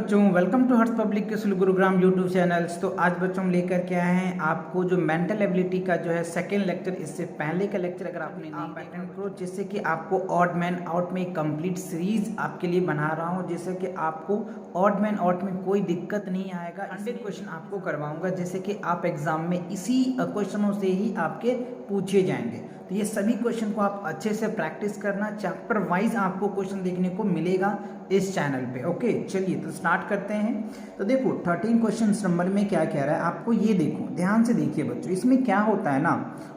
बच्चों, welcome to Harsh public school Gurugram YouTube channels. तो आज बच्चों हम लेकर के आए हैं आपको जो मेंटल एबिलिटी का जो है सेकेंड लेक्चर। इससे पहले का लेक्चर अगर आपने नहीं अटेंड करो, जिससे कि आपको ऑड मैन आउट में एक कंप्लीट सीरीज आपके लिए बना रहा हूं, जिससे कि आपको ऑड मैन आउट में कोई दिक्कत नहीं आएगा। 100 क्वेश्चन आपको करवाऊंगा, जैसे कि आप एग्जाम में इसी क्वेश्चनों से ही आपके पूछे जाएंगे। तो ये सभी क्वेश्चन को आप अच्छे से प्रैक्टिस करना, चैप्टर वाइज आपको क्वेश्चन देखने को मिलेगा इस चैनल पे। ओके, चलिए तो स्टार्ट करते हैं। तो देखो 13 क्वेश्चन नंबर में क्या कह रहा है आपको, ये देखो ध्यान से देखिए बच्चों। इसमें क्या होता है ना,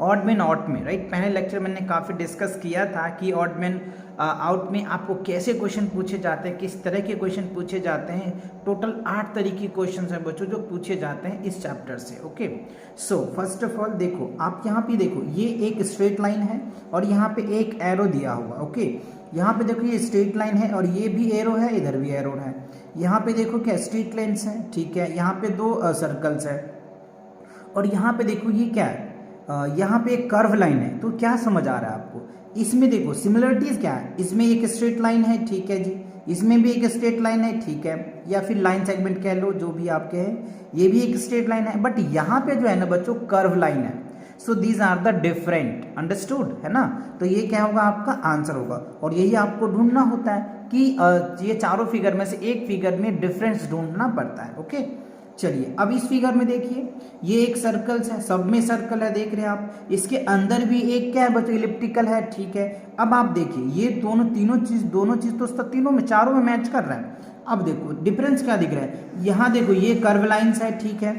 ऑड मैन आउट में, राइट, पहले लेक्चर मैंने काफ़ी डिस्कस किया था कि ऑड मैन आउट में आपको कैसे क्वेश्चन पूछे जाते हैं, किस तरह के क्वेश्चन पूछे जाते हैं। टोटल 8 तरह के क्वेश्चन हैं बच्चों जो पूछे जाते हैं इस चैप्टर से। Okay, so first of all देखो, आप यहाँ पे देखो, ये एक स्ट्रेट लाइन है और यहाँ पे एक एरो दिया हुआ। ओके, यहाँ पे देखो ये स्ट्रेट लाइन है और ये भी एरो है, इधर भी एरो है। यहाँ पे देखो क्या स्ट्रेट लाइन्स है, ठीक है। यहाँ पे 2 सर्कल्स है और यहाँ पे देखो ये क्या है, यहाँ पे एक कर्व लाइन है। तो क्या समझ आ रहा है आपको इसमें? देखो सिमिलरिटीज क्या है, इसमें एक स्ट्रेट लाइन है, ठीक है जी, इसमें भी एक स्ट्रेट लाइन है, ठीक है, या फिर लाइन सेगमेंट कह लो, जो भी आपके हैं, ये भी एक स्ट्रेट लाइन है। बट यहाँ पे जो है ना बच्चों कर्व लाइन है। So these are the different, understood है ना। तो ये क्या होगा, आपका आंसर होगा। और यही आपको ढूंढना होता है कि ये चारों फिगर में से एक फिगर में डिफरेंस ढूंढना पड़ता है। ओके, चलिए अब इस फिगर में देखिए, ये एक सर्कल्स है, सब में सर्कल है, देख रहे हैं आप। इसके अंदर भी एक क्या है बच्चों, इलिप्टिकल है, ठीक है। अब आप देखिए ये दोनों चीज तो तीनों में, चारों में मैच कर रहा है। अब देखो डिफरेंस क्या दिख रहा है, यहाँ देखो ये कर्व लाइन्स है, ठीक है,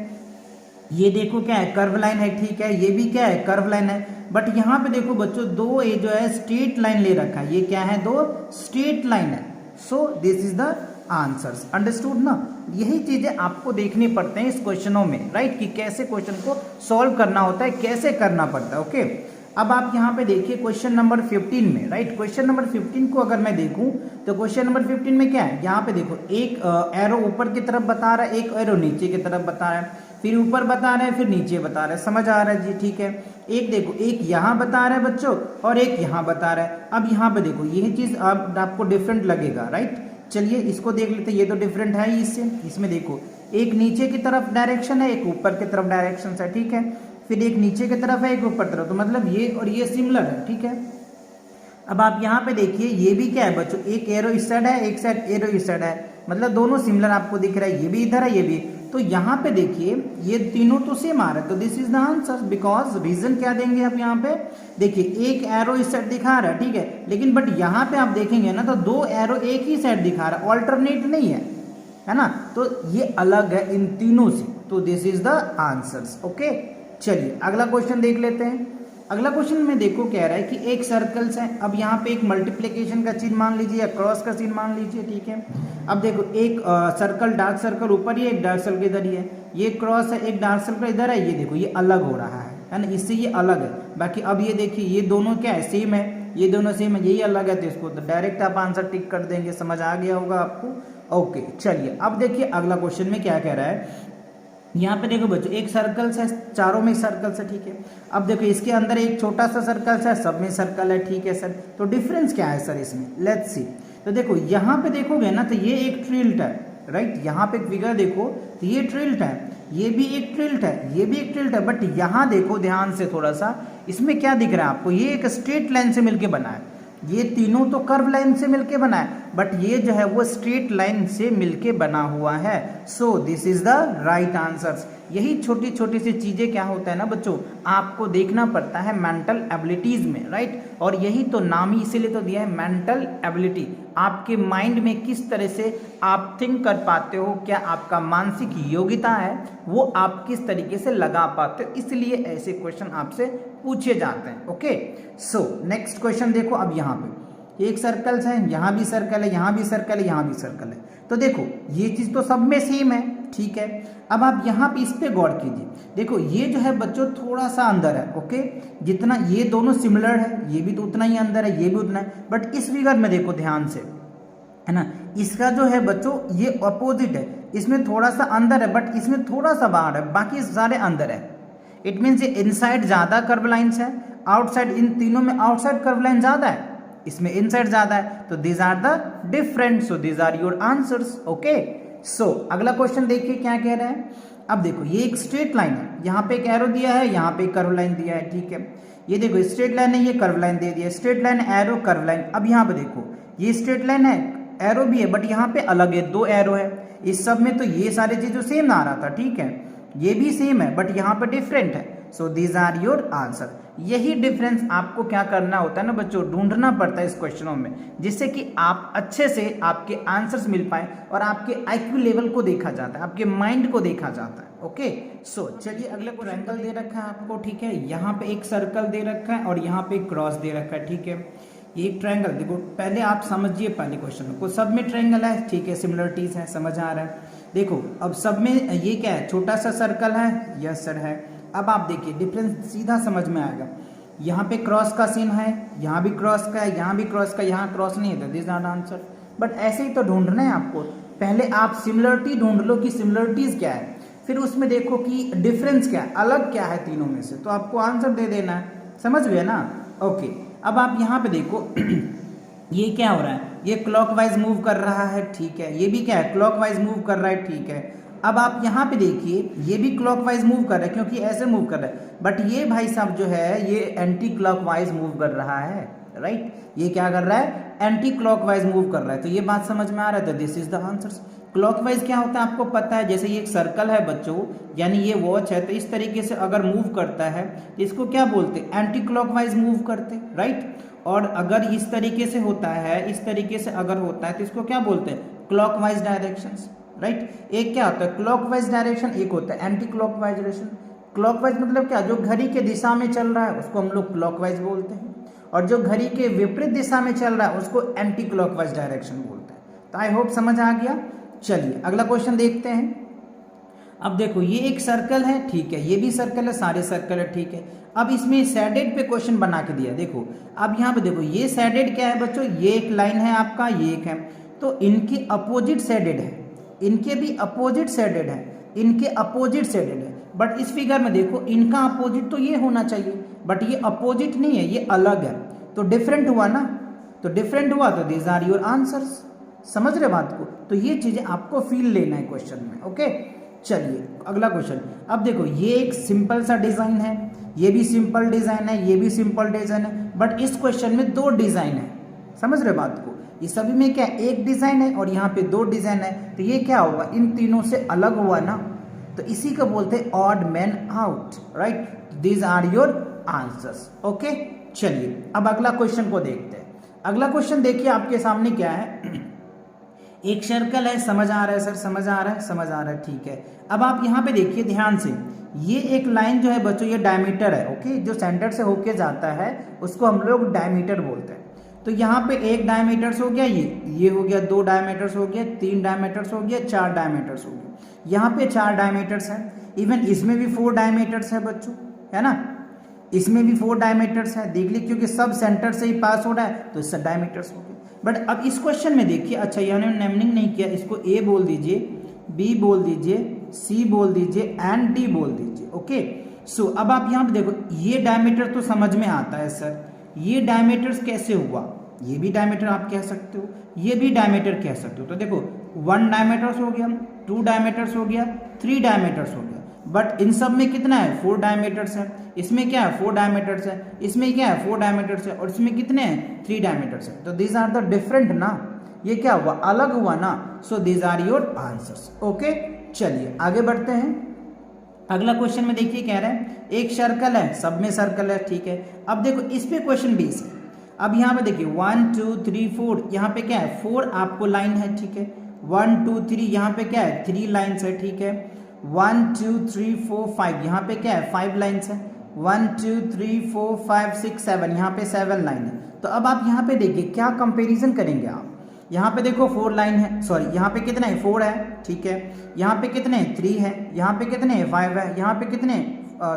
ये देखो क्या है, कर्व लाइन है, ठीक है, ये भी क्या है, कर्व लाइन है। बट यहाँ पे देखो बच्चों दो ये जो है स्ट्रेट लाइन ले रखा है, ये क्या है, 2 स्ट्रेट लाइन है। So this is the answers, understood ना। यही चीजें आपको देखनी पड़ते हैं इस क्वेश्चनों में, राइट, कि कैसे क्वेश्चन को सॉल्व करना होता है, कैसे करना पड़ता है। ओके, अब आप यहाँ पे देखिए क्वेश्चन नंबर 15 में, राइट, क्वेश्चन नंबर 15 को अगर मैं देखूं तो क्वेश्चन नंबर 15 में क्या है, यहाँ पे देखो एक एरो ऊपर की तरफ बता रहा है, एक एरो नीचे की तरफ बता रहा है, फिर ऊपर बता रहे हैं, फिर नीचे बता रहे हैं। समझ आ रहा है जी, ठीक है। एक देखो, एक यहाँ बता रहा है बच्चों और एक यहाँ बता रहा है। अब यहाँ पे देखो यही चीज आपको डिफरेंट लगेगा, राइट। चलिए इसको देख लेते हैं, ये तो डिफरेंट है ही इससे। इसमें देखो एक नीचे की तरफ डायरेक्शन है, एक ऊपर की तरफ डायरेक्शन है, ठीक है। फिर एक नीचे की तरफ है, एक ऊपर तरफ, तो मतलब ये और ये सिमिलर है, ठीक है। अब आप यहाँ पे देखिए, ये भी क्या है बच्चों, एक एरो इस साइड है, एक साइड एरो इस साइड है, मतलब दोनों सिमिलर आपको दिख रहा है, ये भी इधर है, ये भी। तो यहाँ पे देखिए ये तीनों तो सेम आ रहा है, तो this is the answer. Because reason क्या देंगे आप यहाँ पे, देखिए एक एरो इस साइड दिखा रहा है, ठीक है, लेकिन बट यहाँ पे आप देखेंगे ना तो 2 एरो एक ही साइड दिखा रहा है, ऑल्टरनेट नहीं है ना। तो ये अलग है इन तीनों से, तो this is the answers. Okay, चलिए अगला क्वेश्चन देख लेते हैं। अगला क्वेश्चन में देखो कह रहा है कि एक सर्कल्स है। अब यहाँ पे एक मल्टीप्लिकेशन का चिन्ह मान लीजिए या क्रॉस का चिन्ह मान लीजिए, ठीक है। अब देखो एक सर्कल, डार्क सर्कल ऊपर ही है, एक डार्क सर्कल इधर ही है, ये क्रॉस है, एक डार्क सर्कल इधर है, ये देखो ये अलग हो रहा है ना, इससे ये अलग है। बाकी अब ये देखिए ये दोनों क्या है, सेम है, ये दोनों सेम है, यही अलग है, तो इसको तो डायरेक्ट आप आंसर टिक कर देंगे। समझ आ गया होगा आपको। ओके, चलिए अब देखिए अगला क्वेश्चन में क्या कह रहा है। यहाँ पे देखो बच्चों एक सर्कल है, चारों में सर्कल है, ठीक है। अब देखो इसके अंदर एक छोटा सा सर्कल है, सब में सर्कल है, ठीक है सर। तो डिफरेंस क्या है सर इसमें, लेट्स सी। तो देखो यहाँ पे देखोगे ना तो ये एक ट्रिल्ट है, राइट, यहाँ पे एक फिगर देखो तो ये ट्रिल्ट है, ये भी एक ट्रिल्ट है, ये भी एक ट्रिल्ट है। बट यहाँ देखो ध्यान से थोड़ा सा, इसमें क्या दिख रहा है आपको, ये एक स्ट्रेट लाइन से मिलके बना है, ये तीनों तो कर्व लाइन से मिलके बना है, बट ये जो है वो स्ट्रेट लाइन से मिलके बना हुआ है। So this is the right answers. यही छोटी छोटी सी चीजें क्या होता है ना बच्चों, आपको देखना पड़ता है मेंटल एबिलिटीज में, राइट। और यही तो नाम ही इसीलिए तो दिया है मेंटल एबिलिटी। आपके माइंड में किस तरह से आप थिंक कर पाते हो, क्या आपका मानसिक योग्यता है, वो आप किस तरीके से लगा पाते हो, इसलिए ऐसे क्वेश्चन आपसे पूछे जाते हैं। ओके, सो नेक्स्ट क्वेश्चन देखो। अब यहाँ पे एक सर्कल है, यहाँ भी सर्कल है, यहाँ भी सर्कल है, यहाँ भी सर्कल है। तो देखो ये चीज तो सब में सेम है, ठीक है। अब आप यहाँ पे इस पे गौर कीजिए, देखो ये जो है बच्चों थोड़ा सा अंदर है, ओके, जितना ये दोनों सिमिलर है, ये भी तो उतना ही अंदर है, ये भी उतना है। बट इस फिगर में देखो ध्यान से, है ना, इसका जो है बच्चों ये अपोजिट है, इसमें थोड़ा सा अंदर है बट इसमें थोड़ा सा बाहर है, बाकी सारे अंदर है। इट मीन्स ये इनसाइड ज्यादा कर्व लाइन्स है, आउटसाइड, इन तीनों में आउटसाइड कर्व लाइन ज्यादा है, इसमें इनसाइड ज्यादा है। तो these are the different, so these are your answers. Okay, अगला क्वेश्चन देखिए क्या कह रहा है। अब देखो ये एक स्ट्रेट लाइन है, यहाँ पे एक एरो दिया है, यहाँ पे एक कर्व लाइन दिया है, ठीक है। ये देखो स्ट्रेट लाइन है, ये कर्व लाइन दे दिया, straight line arrow curve line. अब यहाँ पे देखो ये स्ट्रेट लाइन है, एरो भी है, बट यहाँ पे अलग है, दो एरो है। इस सब में तो ये सारी चीजें सेम आ रहा था, ठीक है, ये भी सेम है, बट यहाँ पे डिफरेंट है। So these are your answer. यही डिफरेंस आपको क्या करना होता है ना बच्चों, ढूंढना पड़ता है इस क्वेश्चनों में, जिससे कि आप अच्छे से आपके आंसर्स मिल पाए और आपके आईक्यू लेवल को देखा जाता है, आपके माइंड को देखा जाता है। ओके, सो चलिए अगला ट्रायंगल दे रखा है आपको, ठीक है। यहाँ पे एक सर्कल दे रखा है और यहाँ पे एक क्रॉस दे रखा है, ठीक है। ये एक ट्रायंगल, देखो पहले आप समझिए पहले क्वेश्चन को, सब में ट्रायंगल है, ठीक है, सिमिलरिटीज है, समझ आ रहा है। देखो अब सब में ये क्या है, छोटा सा सर्कल है, यस सर है। अब आप देखिए डिफरेंस सीधा समझ में आएगा। यहाँ पे क्रॉस का सीन है, यहाँ भी क्रॉस का है, यहाँ भी क्रॉस का, यहाँ क्रॉस नहीं है, दिस नॉट आंसर। बट ऐसे ही तो ढूंढना है आपको, पहले आप सिमिलरिटी ढूंढ लो कि सिमिलरिटीज क्या है, फिर उसमें देखो कि डिफरेंस क्या है, अलग क्या है तीनों में से, तो आपको आंसर दे देना है। समझ गए ना? ओके, अब आप यहाँ पे देखो ये क्या हो रहा है, ये क्लॉकवाइज मूव कर रहा है, ठीक है, ये भी क्या है, क्लॉकवाइज मूव कर रहा है, ठीक है। अब आप यहाँ पे देखिए ये भी क्लॉकवाइज मूव कर रहा है, क्योंकि ऐसे मूव कर रहा है, बट ये भाई साहब जो है ये एंटी क्लॉकवाइज मूव कर रहा है, राइट। ये क्या कर रहा है, एंटी क्लॉकवाइज मूव कर रहा है। तो ये बात समझ में आ रहा है, तो this is the answer. Clockwise क्या होता है आपको पता है, जैसे ये एक सर्कल है बच्चों, यानी ये वॉच है, तो इस तरीके से अगर मूव करता है तो इसको क्या बोलते हैं, एंटी क्लॉकवाइज मूव करते, राइट। और अगर इस तरीके से होता है, इस तरीके से अगर होता है तो इसको क्या बोलते हैं, क्लॉकवाइज डायरेक्शंस, राइट। एक क्या होता है क्लॉकवाइज डायरेक्शन, एक होता है एंटी क्लॉकवाइज डायरेक्शन। क्लॉकवाइज मतलब क्या, जो घड़ी के दिशा में चल रहा है उसको हम लोग क्लॉकवाइज बोलते हैं, और जो घड़ी के विपरीत दिशा में चल रहा है उसको एंटी क्लॉकवाइज डायरेक्शन बोलते हैं। तो आई होप समझ आ गया। चलिए अगला क्वेश्चन देखते हैं। अब देखो ये एक सर्कल है, ठीक है, ये भी सर्कल है, सारे सर्कल है, ठीक है। अब इसमें सैडेड पे क्वेश्चन बना के दिया, देखो अब यहाँ पे देखो ये सैडेड क्या है बच्चों, ये एक लाइन है आपका, ये एक है, तो इनकी अपोजिट सैडेड है, इनके भी अपोजिट सैडेड है, इनके अपोजिट सैडेड है। बट इस फिगर में देखो इनका अपोजिट तो ये होना चाहिए, बट ये अपोजिट नहीं है, ये अलग है, तो डिफरेंट हुआ ना, तो डिफरेंट हुआ, तो दीज आर योर आंसर्स। समझ रहे बात को? तो ये चीजें आपको फील लेना है क्वेश्चन में। ओके, चलिए अगला क्वेश्चन। अब देखो ये एक सिंपल सा डिजाइन है, ये भी सिंपल डिजाइन है, ये भी सिंपल डिजाइन है, बट इस क्वेश्चन में दो डिजाइन है। समझ रहे बात को? इस सभी में क्या एक डिजाइन है और यहाँ पे दो डिजाइन है, तो ये क्या होगा, इन तीनों से अलग हुआ ना, तो इसी को बोलते हैं odd man out, right. These are your answers. Okay, चलिए अब अगला क्वेश्चन को देखते हैं। अगला क्वेश्चन देखिए आपके सामने क्या है, एक सर्कल है, समझ आ रहा है सर, समझ आ रहा है, समझ आ रहा है, ठीक है। अब आप यहाँ पे देखिए ध्यान से, ये एक लाइन जो है बच्चों ये डायमीटर है, ओके, जो सेंटर से होके जाता है उसको हम लोग डायमीटर बोलते हैं। तो यहाँ पे एक डायमीटर्स हो गया, ये हो गया, दो डायमीटर्स हो गया, तीन डायमीटर्स हो गया, चार डायमीटर्स हो गया, यहाँ पे चार डायमीटर्स है, इवन इसमें भी 4 डायमीटर्स है बच्चों, है ना, इसमें भी 4 डायमीटर्स है, देख लीजिए क्योंकि सब सेंटर से ही पास हो रहा है तो इससे डायमीटर्स हो गए। बट अब इस क्वेश्चन में देखिए, अच्छा यानी नेमनिंग नहीं किया, इसको ए बोल दीजिए, बी बोल दीजिए, सी बोल दीजिए एंड डी बोल दीजिए। ओके, सो अब आप यहाँ पे देखो ये डायमीटर तो समझ में आता है सर, ये डायमीटर्स कैसे हुआ, ये भी डायमीटर आप कह सकते हो, ये भी डायमीटर कह सकते हो। तो देखो 1 डायमीटर्स हो गया, 2 डायमीटर्स हो गया, 3 डायमीटर्स हो गया, बट इन सब में कितना है 4 डायमीटर्स है, इसमें क्या है 4 डायमीटर्स है, इसमें क्या है 4 डायमीटर्स है, और इसमें कितने हैं 3 डायमीटर्स है। तो दीज आर द डिफरेंट ना, ये क्या हुआ अलग हुआ ना, so these are your answers. Okay, चलिए आगे बढ़ते हैं। अगला क्वेश्चन में देखिए कह रहे हैं एक सर्कल है, सब में सर्कल है, ठीक है। अब देखो इस पे क्वेश्चन बेस है। अब यहाँ पे देखिए 1 2 3 4, यहाँ पे क्या है 4 आपको लाइन है, ठीक है, 1 2 3 यहाँ पे क्या है 3 लाइन्स है, ठीक है, 1 2 3 4 5 यहाँ पे क्या है 5 लाइन्स है, 1 2 3 4 5 6 7 यहाँ पे 7 लाइन है। तो अब आप यहाँ पे देखिए क्या कंपैरिजन करेंगे आप, यहाँ पे देखो 4 लाइन है, सॉरी यहाँ पे कितने हैं 4 है, ठीक है, यहाँ पे कितने 3 है, यहाँ पे कितने 5 है, यहाँ पे कितने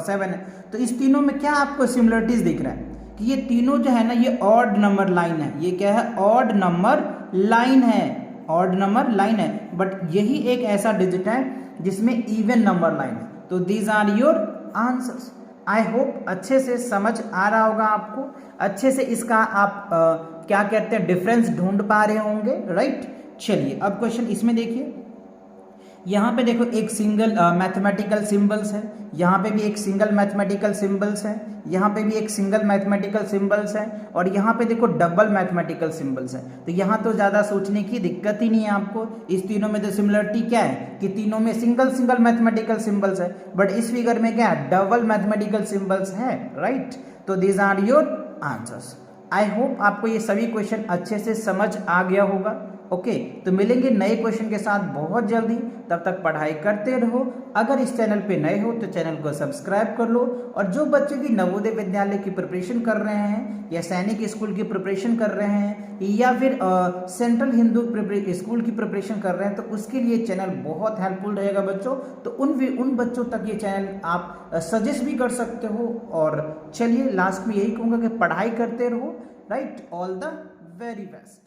7 है। तो इस तीनों में क्या आपको सिमिलरिटीज दिख रहा है कि ये तीनों जो है ना ये ऑड नंबर लाइन है, ये क्या है ऑड नंबर लाइन है, ऑड नंबर लाइन है, बट यही एक ऐसा डिजिट है जिसमें इवन नंबर लाइन है। तो these are your answers. I hope अच्छे से समझ आ रहा होगा आपको, अच्छे से इसका आप क्या कहते हैं डिफरेंस ढूंढ पा रहे होंगे, राइट। चलिए अब क्वेश्चन इसमें देखिए, यहाँ पे देखो एक सिंगल मैथमेटिकल सिंबल्स है, यहाँ पे भी एक सिंगल मैथमेटिकल सिंबल्स है, यहाँ पे भी एक सिंगल मैथमेटिकल सिंबल्स है, और यहाँ पे देखो डबल मैथमेटिकल सिंबल्स है। तो यहाँ तो ज़्यादा सोचने की दिक्कत ही नहीं है आपको। इस तीनों में तो सिमिलरिटी क्या है कि तीनों में सिंगल सिंगल मैथमेटिकल सिंबल्स है, बट इस फिगर में क्या है, डबल मैथमेटिकल सिंबल्स है, राइट। तो these are your answers. I hope आपको ये सभी क्वेश्चन अच्छे से समझ आ गया होगा। ओके, तो मिलेंगे नए क्वेश्चन के साथ बहुत जल्दी। तब तक पढ़ाई करते रहो। अगर इस चैनल पे नए हो तो चैनल को सब्सक्राइब कर लो। और जो बच्चे भी नवोदय विद्यालय की प्रिपरेशन कर रहे हैं या सैनिक स्कूल की प्रिपरेशन कर रहे हैं या फिर सेंट्रल हिंदू स्कूल की प्रिपरेशन कर रहे हैं, तो उसके लिए चैनल बहुत हेल्पफुल रहेगा बच्चों। तो उन बच्चों तक ये चैनल आप सजेस्ट भी कर सकते हो। और चलिए लास्ट में यही कहूँगा कि पढ़ाई करते रहो, right. All the very best.